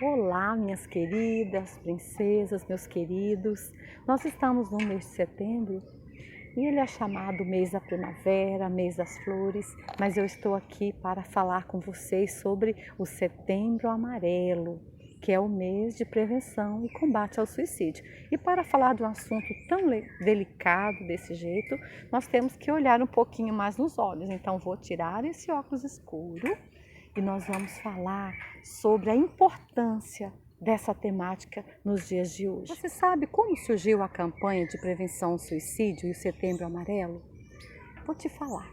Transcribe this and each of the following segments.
Olá, minhas queridas princesas, meus queridos. Nós estamos no mês de setembro e ele é chamado mês da primavera, mês das flores, mas eu estou aqui para falar com vocês sobre o Setembro Amarelo, que é o mês de prevenção e combate ao suicídio. E para falar de um assunto tão delicado desse jeito, nós temos que olhar um pouquinho mais nos olhos. Então vou tirar esse óculos escuro e nós vamos falar sobre a importância dessa temática nos dias de hoje. Você sabe como surgiu a campanha de prevenção ao suicídio e o Setembro Amarelo? Vou te falar.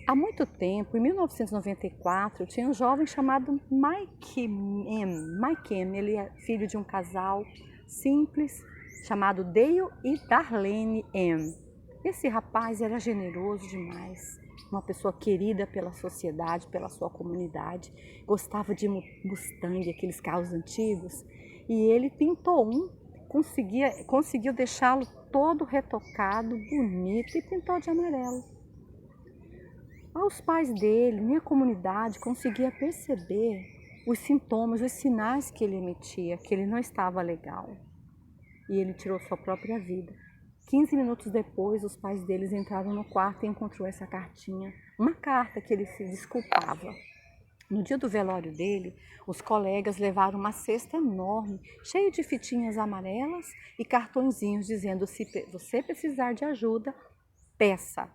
Há muito tempo, em 1994, tinha um jovem chamado Mike M. Mike M. Ele é filho de um casal simples chamado Dale e Darlene M. Esse rapaz era generoso demais, uma pessoa querida pela sociedade, pela sua comunidade, gostava de Mustang, aqueles carros antigos, e ele pintou um, conseguiu deixá-lo todo retocado, bonito e pintou de amarelo. Os pais dele, minha comunidade, conseguia perceber os sintomas, os sinais que ele emitia, que ele não estava legal. E ele tirou sua própria vida. 15 minutos depois, os pais deles entraram no quarto e encontrou essa cartinha, uma carta que ele se desculpava. No dia do velório dele, os colegas levaram uma cesta enorme, cheia de fitinhas amarelas e cartõezinhos dizendo: se você precisar de ajuda, peça.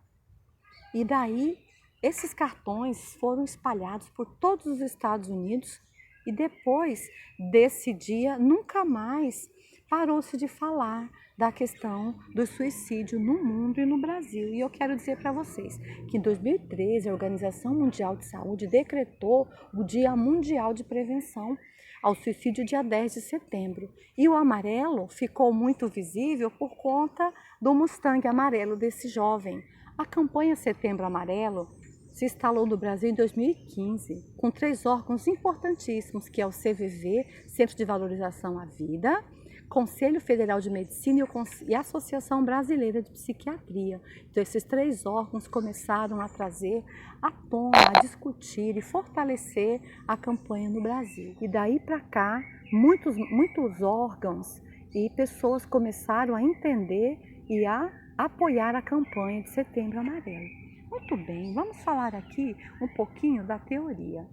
E daí, esses cartões foram espalhados por todos os Estados Unidos e depois desse dia, nunca mais parou-se de falar da questão do suicídio no mundo e no Brasil. E eu quero dizer para vocês que em 2013 a Organização Mundial de Saúde decretou o Dia Mundial de Prevenção ao Suicídio, dia 10 de setembro. E o amarelo ficou muito visível por conta do Mustang amarelo desse jovem. A campanha Setembro Amarelo se instalou no Brasil em 2015, com 3 órgãos importantíssimos, que é o CVV, Centro de Valorização à Vida, Conselho Federal de Medicina e a Associação Brasileira de Psiquiatria. Então, esses 3 órgãos começaram a trazer à tona, a discutir e fortalecer a campanha no Brasil. E daí para cá, muitos órgãos e pessoas começaram a entender e a apoiar a campanha de Setembro Amarelo. Muito bem, vamos falar aqui um pouquinho da teoria.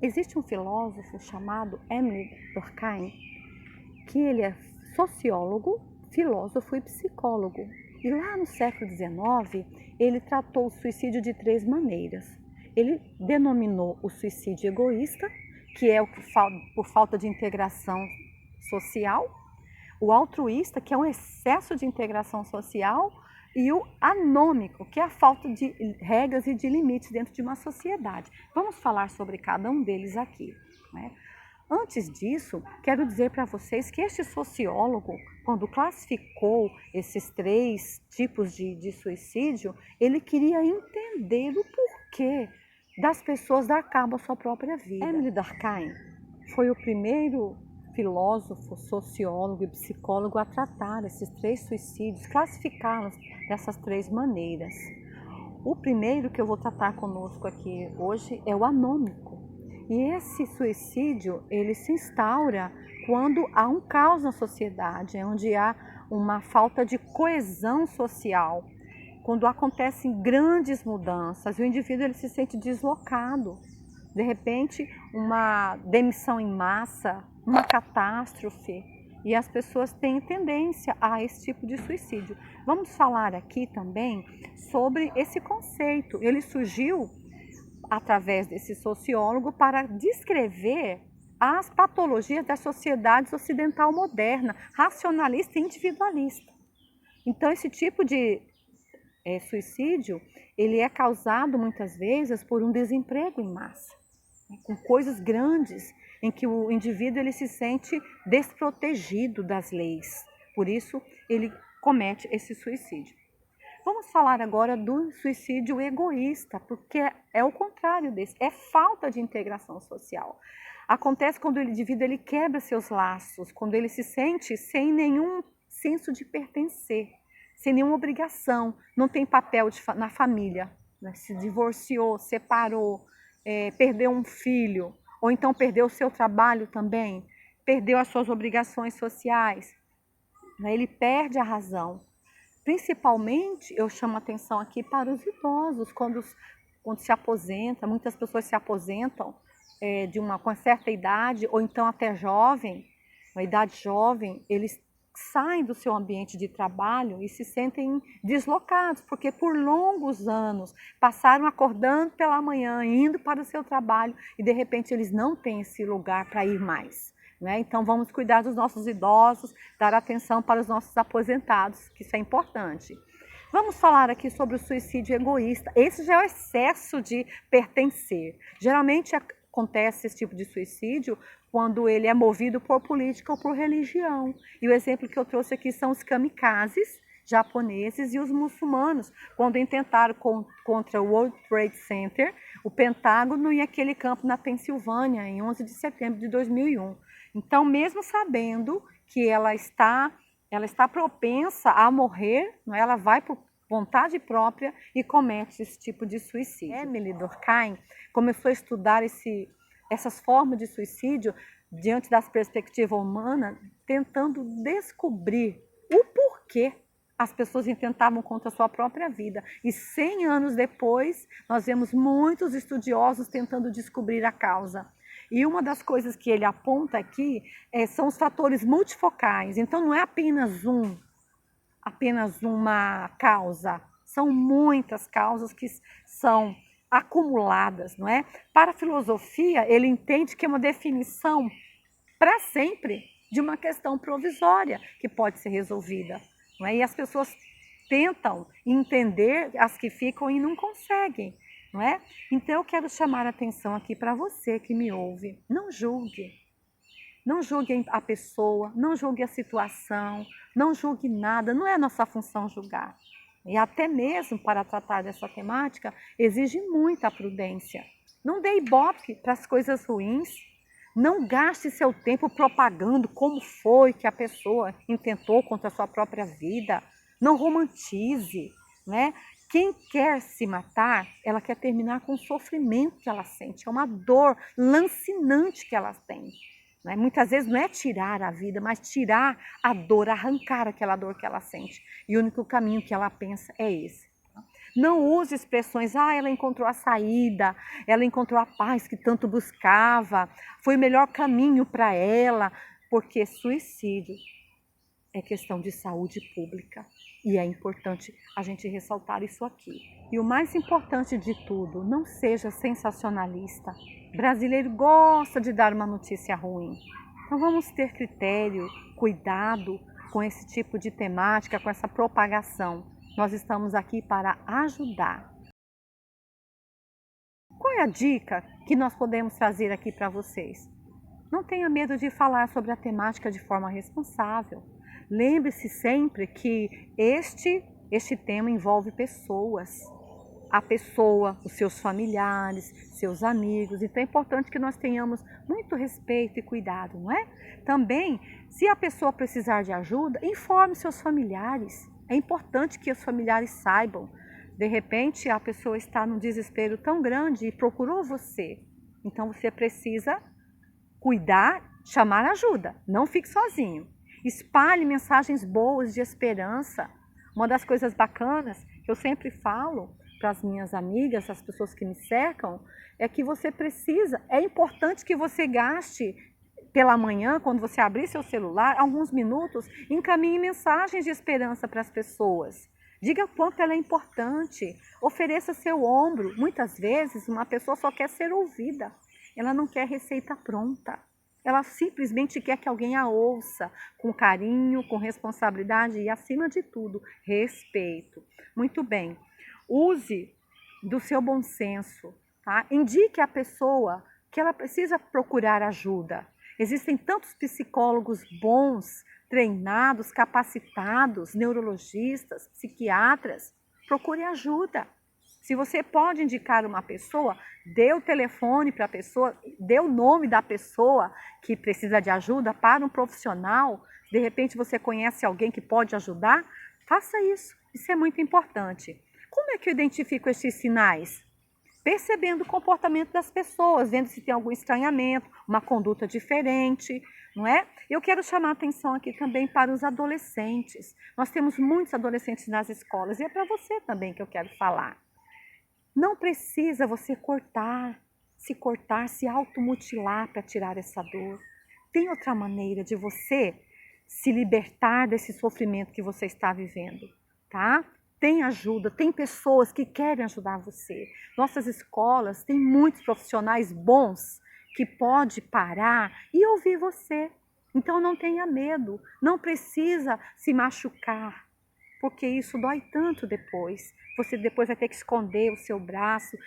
Existe um filósofo chamado Emile Durkheim, que ele é sociólogo, filósofo e psicólogo. E lá no século XIX, ele tratou o suicídio de 3 maneiras. Ele denominou o suicídio egoísta, que é por falta de integração social, o altruísta, que é um excesso de integração social, e o anômico, que é a falta de regras e de limites dentro de uma sociedade. Vamos falar sobre cada um deles aqui, né? Antes disso, quero dizer para vocês que este sociólogo, quando classificou esses 3 tipos de suicídio, ele queria entender o porquê das pessoas dar cabo à sua própria vida. Emile Durkheim foi o primeiro filósofo, sociólogo e psicólogo a tratar esses 3 suicídios, classificá-los dessas 3 maneiras. O primeiro que eu vou tratar conosco aqui hoje é o anômico. E esse suicídio, ele se instaura quando há um caos na sociedade, onde há uma falta de coesão social, quando acontecem grandes mudanças, o indivíduo ele se sente deslocado. De repente, uma demissão em massa, uma catástrofe, e as pessoas têm tendência a esse tipo de suicídio. Vamos falar aqui também sobre esse conceito. Ele surgiu através desse sociólogo para descrever as patologias da sociedade ocidental moderna, racionalista e individualista. Então, esse tipo de suicídio, ele é causado muitas vezes por um desemprego em massa, com coisas grandes em que o indivíduo ele se sente desprotegido das leis. Por isso, ele comete esse suicídio. Vamos falar agora do suicídio egoísta, porque é o contrário desse, é falta de integração social. Acontece quando o indivíduo ele quebra seus laços, quando ele se sente sem nenhum senso de pertencer, sem nenhuma obrigação, não tem papel na família, né? Se divorciou, separou, perdeu um filho, ou então perdeu o seu trabalho também, perdeu as suas obrigações sociais, né? Ele perde a razão. Principalmente, eu chamo atenção aqui para os idosos, quando se aposenta, muitas pessoas se aposentam com uma certa idade, ou então até jovem, uma idade jovem, eles saem do seu ambiente de trabalho e se sentem deslocados, porque por longos anos passaram acordando pela manhã, indo para o seu trabalho e de repente eles não têm esse lugar para ir mais. Né? Então vamos cuidar dos nossos idosos, dar atenção para os nossos aposentados, que isso é importante. Vamos falar aqui sobre o suicídio egoísta. Esse já é o excesso de pertencer. Geralmente acontece esse tipo de suicídio quando ele é movido por política ou por religião. E o exemplo que eu trouxe aqui são os kamikazes japoneses e os muçulmanos, quando intentaram contra o World Trade Center, o Pentágono e aquele campo na Pensilvânia, em 11 de setembro de 2001. Então, mesmo sabendo que ela está propensa a morrer, não é? Ela vai por vontade própria e comete esse tipo de suicídio. Emily Durkheim começou a estudar essas formas de suicídio diante das perspectivas humanas, tentando descobrir o porquê as pessoas intentavam contra a sua própria vida. E 100 anos depois, nós vemos muitos estudiosos tentando descobrir a causa. E uma das coisas que ele aponta aqui são os fatores multifocais. Então, não é apenas uma causa, são muitas causas que são acumuladas, não é? Para a filosofia, ele entende que é uma definição para sempre de uma questão provisória que pode ser resolvida, não é? E as pessoas tentam entender as que ficam e não conseguem, não é? Então eu quero chamar a atenção aqui para você que me ouve. Não julgue. Não julgue a pessoa, não julgue a situação, não julgue nada, não é nossa função julgar. E até mesmo para tratar dessa temática, exige muita prudência. Não dê ibope para as coisas ruins, não gaste seu tempo propagando como foi que a pessoa intentou contra a sua própria vida, não romantize, né? Quem quer se matar, ela quer terminar com o sofrimento que ela sente, é uma dor lancinante que ela tem. Né? Muitas vezes não é tirar a vida, mas tirar a dor, arrancar aquela dor que ela sente. E o único caminho que ela pensa é esse. Não use expressões, ela encontrou a saída, ela encontrou a paz que tanto buscava, foi o melhor caminho para ela, porque suicídio é questão de saúde pública e é importante a gente ressaltar isso aqui. E o mais importante de tudo, não seja sensacionalista. O brasileiro gosta de dar uma notícia ruim. Então vamos ter critério, cuidado com esse tipo de temática, com essa propagação. Nós estamos aqui para ajudar. Qual é a dica que nós podemos trazer aqui para vocês? Não tenha medo de falar sobre a temática de forma responsável. Lembre-se sempre que este tema envolve pessoas. A pessoa, os seus familiares, seus amigos. Então é importante que nós tenhamos muito respeito e cuidado, não é? Também, se a pessoa precisar de ajuda, informe seus familiares. É importante que os familiares saibam. De repente, a pessoa está num desespero tão grande e procurou você. Então você precisa cuidar, chamar ajuda. Não fique sozinho. Espalhe mensagens boas de esperança. Uma das coisas bacanas que eu sempre falo para as minhas amigas, as pessoas que me cercam, é que você precisa, é importante que você gaste pela manhã, quando você abrir seu celular, alguns minutos, encaminhe mensagens de esperança para as pessoas. Diga quanto ela é importante, ofereça seu ombro. Muitas vezes uma pessoa só quer ser ouvida, ela não quer receita pronta. Ela simplesmente quer que alguém a ouça com carinho, com responsabilidade e, acima de tudo, respeito. Muito bem, use do seu bom senso, tá? Indique à pessoa que ela precisa procurar ajuda. Existem tantos psicólogos bons, treinados, capacitados, neurologistas, psiquiatras. Procure ajuda. Se você pode indicar uma pessoa, dê o telefone para a pessoa, dê o nome da pessoa que precisa de ajuda para um profissional. De repente você conhece alguém que pode ajudar, faça isso. Isso é muito importante. Como é que eu identifico esses sinais? percebendo o comportamento das pessoas, vendo se tem algum estranhamento, uma conduta diferente, não é? Eu quero chamar a atenção aqui também para os adolescentes. Nós temos muitos adolescentes nas escolas e é para você também que eu quero falar. Não precisa você se automutilar para tirar essa dor. Tem outra maneira de você se libertar desse sofrimento que você está vivendo, tá? Tem ajuda, tem pessoas que querem ajudar você. Nossas escolas têm muitos profissionais bons que podem parar e ouvir você. Então não tenha medo, não precisa se machucar, porque isso dói tanto depois. Você depois vai ter que esconder o seu braço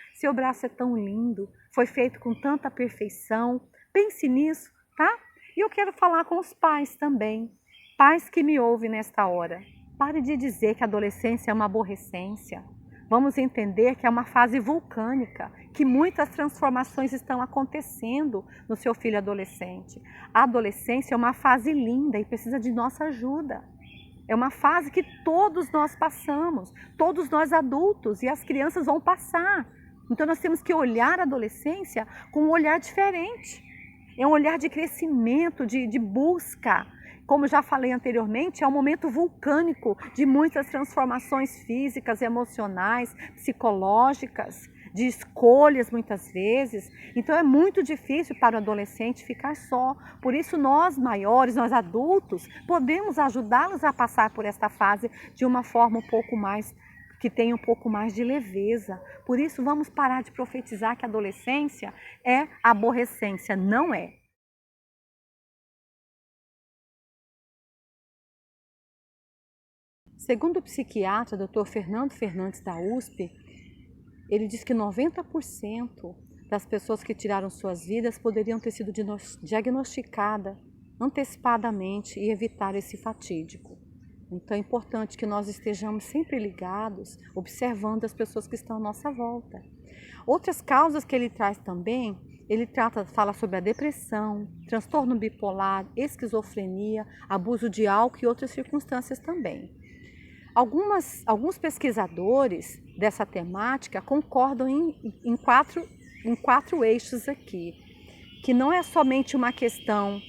é tão lindo, foi feito com tanta perfeição. Pense nisso, tá? E eu quero falar com os pais também, pais que me ouvem nesta hora. Pare de dizer que a adolescência é uma aborrecência. Vamos entender que é uma fase vulcânica, que muitas transformações estão acontecendo no seu filho adolescente. A adolescência é uma fase linda e precisa de nossa ajuda. É uma fase que todos nós passamos, todos nós adultos e as crianças vão passar. Então nós temos que olhar a adolescência com um olhar diferente. É um olhar de crescimento, de busca. Como já falei anteriormente, é um momento vulcânico de muitas transformações físicas, emocionais, psicológicas, de escolhas muitas vezes. Então é muito difícil para o adolescente ficar só. Por isso nós maiores, nós adultos, podemos ajudá-los a passar por esta fase de uma forma um pouco mais, que tenha um pouco mais de leveza. Por isso vamos parar de profetizar que a adolescência é aborrecência, não é. Segundo o psiquiatra Dr. Fernando Fernandes da USP, ele diz que 90% das pessoas que tiraram suas vidas poderiam ter sido diagnosticadas antecipadamente e evitar esse fatídico. Então é importante que nós estejamos sempre ligados, observando as pessoas que estão à nossa volta. Outras causas que ele traz também, fala sobre a depressão, transtorno bipolar, esquizofrenia, abuso de álcool e outras circunstâncias também. Alguns pesquisadores dessa temática concordam em quatro eixos aqui, que não é somente uma questão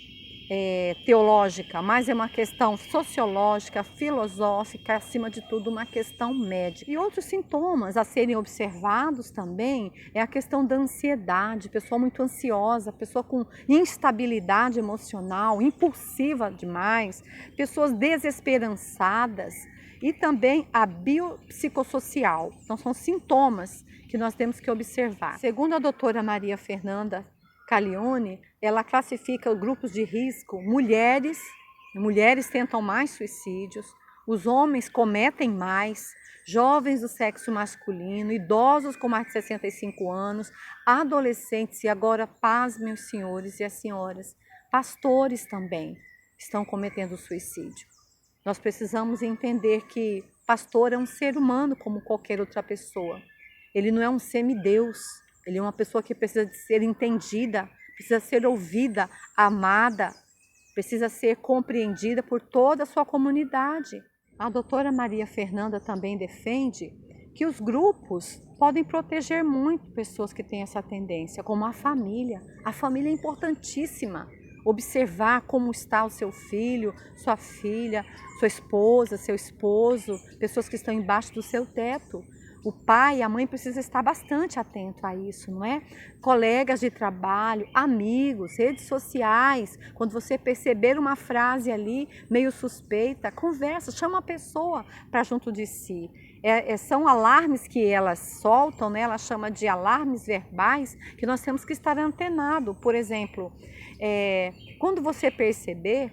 teológica, mas é uma questão sociológica, filosófica, acima de tudo uma questão médica. E outros sintomas a serem observados também é a questão da ansiedade, pessoa muito ansiosa, pessoa com instabilidade emocional, impulsiva demais, pessoas desesperançadas, e também a biopsicossocial. Então são sintomas que nós temos que observar. Segundo a doutora Maria Fernanda Calione, ela classifica grupos de risco: mulheres tentam mais suicídios, os homens cometem mais, jovens do sexo masculino, idosos com mais de 65 anos, adolescentes e agora, pasmem os senhores e as senhoras, pastores também estão cometendo suicídio. Nós precisamos entender que pastor é um ser humano como qualquer outra pessoa. Ele não é um semideus, ele é uma pessoa que precisa de ser entendida, precisa ser ouvida, amada, precisa ser compreendida por toda a sua comunidade. A doutora Maria Fernanda também defende que os grupos podem proteger muito pessoas que têm essa tendência, como a família. A família é importantíssima. Observar como está o seu filho, sua filha, sua esposa, seu esposo, pessoas que estão embaixo do seu teto. O pai e a mãe precisam estar bastante atento a isso, não é? Colegas de trabalho, amigos, redes sociais. Quando você perceber uma frase ali meio suspeita, conversa, chama a pessoa para junto de si. São alarmes que elas soltam, né? Ela chama de alarmes verbais, que nós temos que estar antenado. Por exemplo, quando você perceber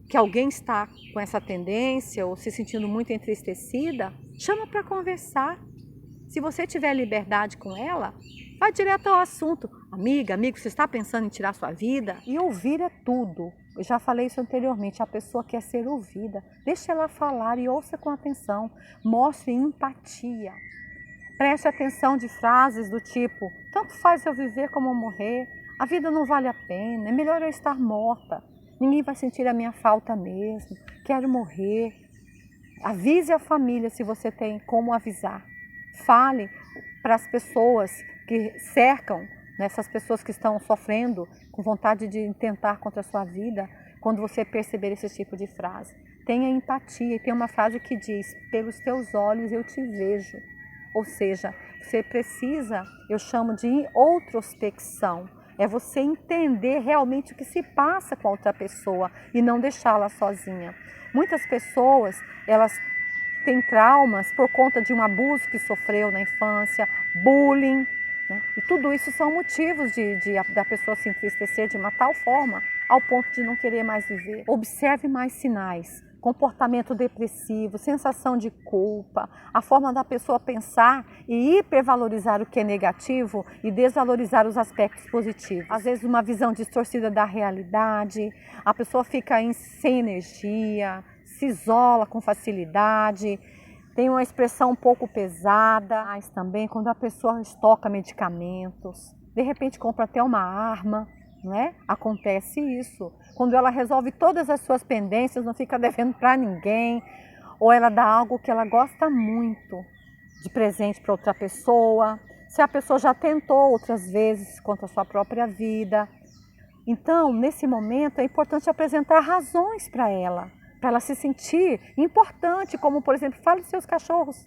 que alguém está com essa tendência ou se sentindo muito entristecida, chama para conversar. Se você tiver liberdade com ela, vai direto ao assunto. Amiga, amigo, você está pensando em tirar sua vida? E ouvir é tudo. Eu já falei isso anteriormente, a pessoa quer ser ouvida. Deixe ela falar e ouça com atenção. Mostre empatia. Preste atenção de frases do tipo: tanto faz eu viver como morrer, a vida não vale a pena, é melhor eu estar morta, ninguém vai sentir a minha falta mesmo, quero morrer. Avise a família se você tem como avisar. Fale para as pessoas que cercam, nessas pessoas que estão sofrendo, com vontade de tentar contra a sua vida, quando você perceber esse tipo de frase. Tenha empatia, e tem uma frase que diz, pelos teus olhos eu te vejo. Ou seja, você precisa, eu chamo de outrospecção, é você entender realmente o que se passa com a outra pessoa e não deixá-la sozinha. Muitas pessoas, elas têm traumas por conta de um abuso que sofreu na infância, bullying, né? E tudo isso são motivos da pessoa se entristecer de uma tal forma ao ponto de não querer mais viver. Observe mais sinais. Comportamento depressivo, sensação de culpa, a forma da pessoa pensar e hipervalorizar o que é negativo e desvalorizar os aspectos positivos. Às vezes uma visão distorcida da realidade, a pessoa fica sem energia, se isola com facilidade, tem uma expressão um pouco pesada, mas também quando a pessoa estoca medicamentos, de repente compra até uma arma, né? Acontece isso. Quando ela resolve todas as suas pendências, não fica devendo para ninguém, ou ela dá algo que ela gosta muito de presente para outra pessoa, se a pessoa já tentou outras vezes contra a sua própria vida. Então, nesse momento, é importante apresentar razões para ela se sentir importante, como, por exemplo, fale dos seus cachorros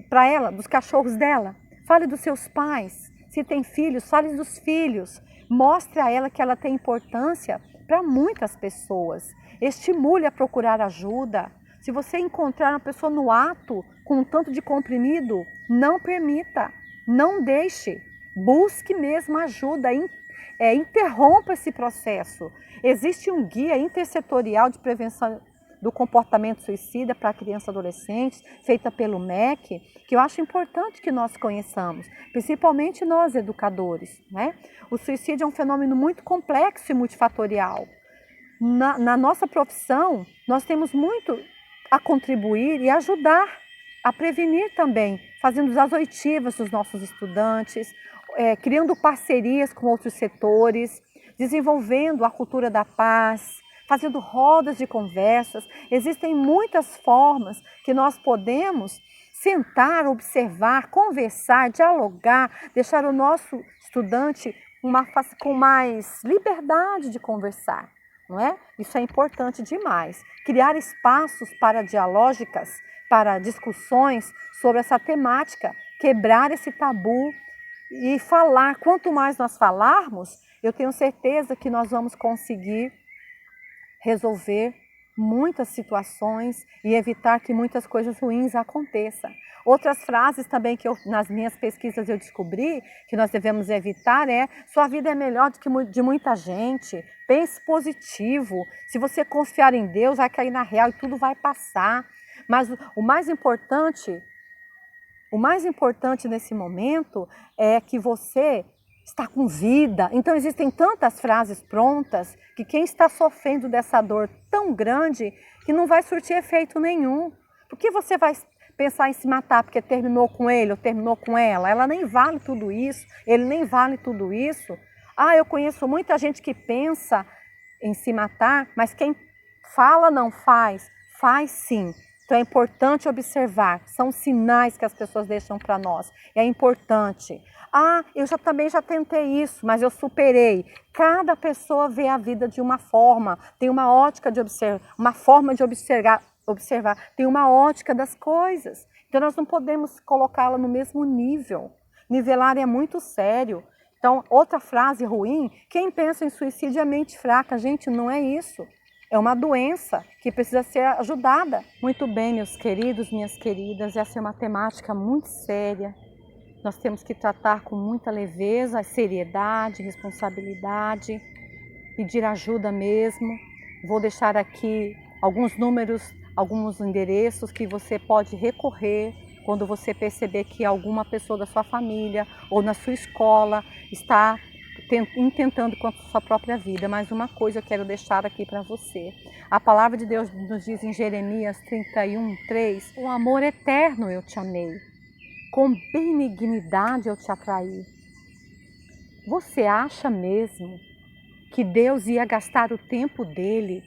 para ela, dos cachorros dela, fale dos seus pais, se tem filhos, fale dos filhos, mostre a ela que ela tem importância para muitas pessoas, estimule a procurar ajuda. Se você encontrar uma pessoa no ato com um tanto de comprimido, não permita, não deixe, busque mesmo ajuda, interrompa esse processo. Existe um guia intersetorial de prevenção do comportamento suicida para crianças e adolescentes, feita pelo MEC, que eu acho importante que nós conheçamos, principalmente nós educadores, né? O suicídio é um fenômeno muito complexo e multifatorial. Na nossa profissão, nós temos muito a contribuir e ajudar a prevenir também, fazendo as oitivas dos nossos estudantes, criando parcerias com outros setores, desenvolvendo a cultura da paz, fazendo rodas de conversas. Existem muitas formas que nós podemos sentar, observar, conversar, dialogar, deixar o nosso estudante com mais liberdade de conversar, não é? Isso é importante demais. Criar espaços para dialógicas, para discussões sobre essa temática, quebrar esse tabu e falar. Quanto mais nós falarmos, eu tenho certeza que nós vamos conseguir resolver muitas situações e evitar que muitas coisas ruins aconteçam. Outras frases também que nas minhas pesquisas eu descobri que nós devemos evitar sua vida é melhor do que de muita gente, pense positivo, se você confiar em Deus vai cair na real e tudo vai passar. Mas o mais importante nesse momento é que você está com vida. Então existem tantas frases prontas que quem está sofrendo dessa dor tão grande que não vai surtir efeito nenhum. Por que você vai pensar em se matar porque terminou com ele ou terminou com ela? Ela nem vale tudo isso, ele nem vale tudo isso. Eu conheço muita gente que pensa em se matar, mas quem fala não faz, faz sim. Então é importante observar, são sinais que as pessoas deixam para nós. É importante. Eu também já tentei isso, mas eu superei. Cada pessoa vê a vida de uma forma, tem uma ótica de observar, uma forma de observar, tem uma ótica das coisas. Então nós não podemos colocá-la no mesmo nível. Nivelar é muito sério. Então, outra frase ruim, quem pensa em suicídio é mente fraca. Gente, não é isso. É uma doença que precisa ser ajudada. Muito bem, meus queridos, minhas queridas, essa é uma temática muito séria. Nós temos que tratar com muita leveza, seriedade, responsabilidade, pedir ajuda mesmo. Vou deixar aqui alguns números, alguns endereços que você pode recorrer quando você perceber que alguma pessoa da sua família ou na sua escola está intentando contra a sua própria vida. Mas uma coisa eu quero deixar aqui para você. A palavra de Deus nos diz em Jeremias 31:3, com amor eterno eu te amei, com benignidade eu te atraí. Você acha mesmo que Deus ia gastar o tempo dele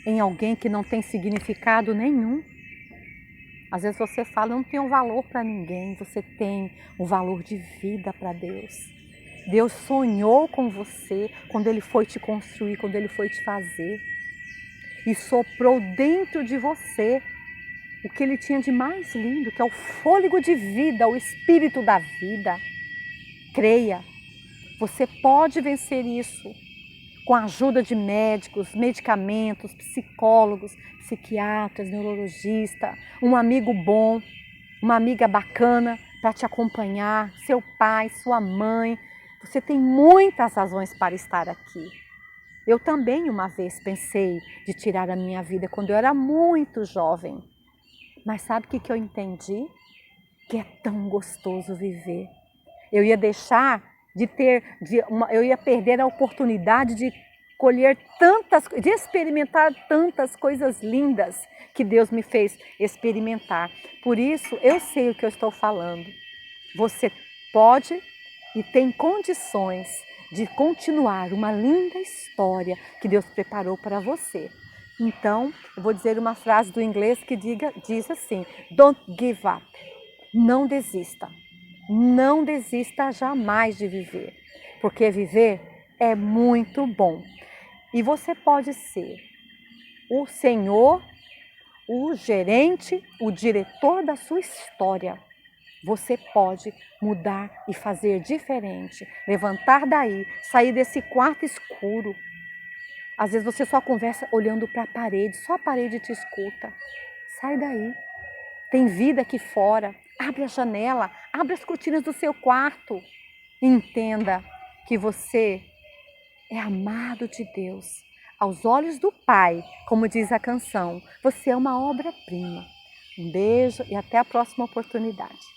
em alguém que não tem significado nenhum? Às vezes você fala, não tem um valor para ninguém, você tem um valor de vida para Deus. Deus sonhou com você quando Ele foi te construir, quando Ele foi te fazer. E soprou dentro de você o que Ele tinha de mais lindo, que é o fôlego de vida, o espírito da vida. Creia, você pode vencer isso com a ajuda de médicos, medicamentos, psicólogos, psiquiatras, neurologistas, um amigo bom, uma amiga bacana para te acompanhar, seu pai, sua mãe. Você tem muitas razões para estar aqui. Eu também uma vez pensei de tirar a minha vida quando eu era muito jovem. Mas sabe o que eu entendi? Que é tão gostoso viver. Eu ia deixar eu ia perder a oportunidade de colher de experimentar tantas coisas lindas que Deus me fez experimentar. Por isso, eu sei o que eu estou falando. Você pode e tem condições de continuar uma linda história que Deus preparou para você. Então, eu vou dizer uma frase do inglês que diz assim: Don't give up. Não desista. Não desista jamais de viver, porque viver é muito bom. E você pode ser o senhor, o gerente, o diretor da sua história. Você pode mudar e fazer diferente, levantar daí, sair desse quarto escuro. Às vezes você só conversa olhando para a parede, só a parede te escuta. Sai daí. Tem vida aqui fora. Abre a janela, abre as cortinas do seu quarto. E entenda que você é amado de Deus. Aos olhos do Pai, como diz a canção, você é uma obra-prima. Um beijo e até a próxima oportunidade.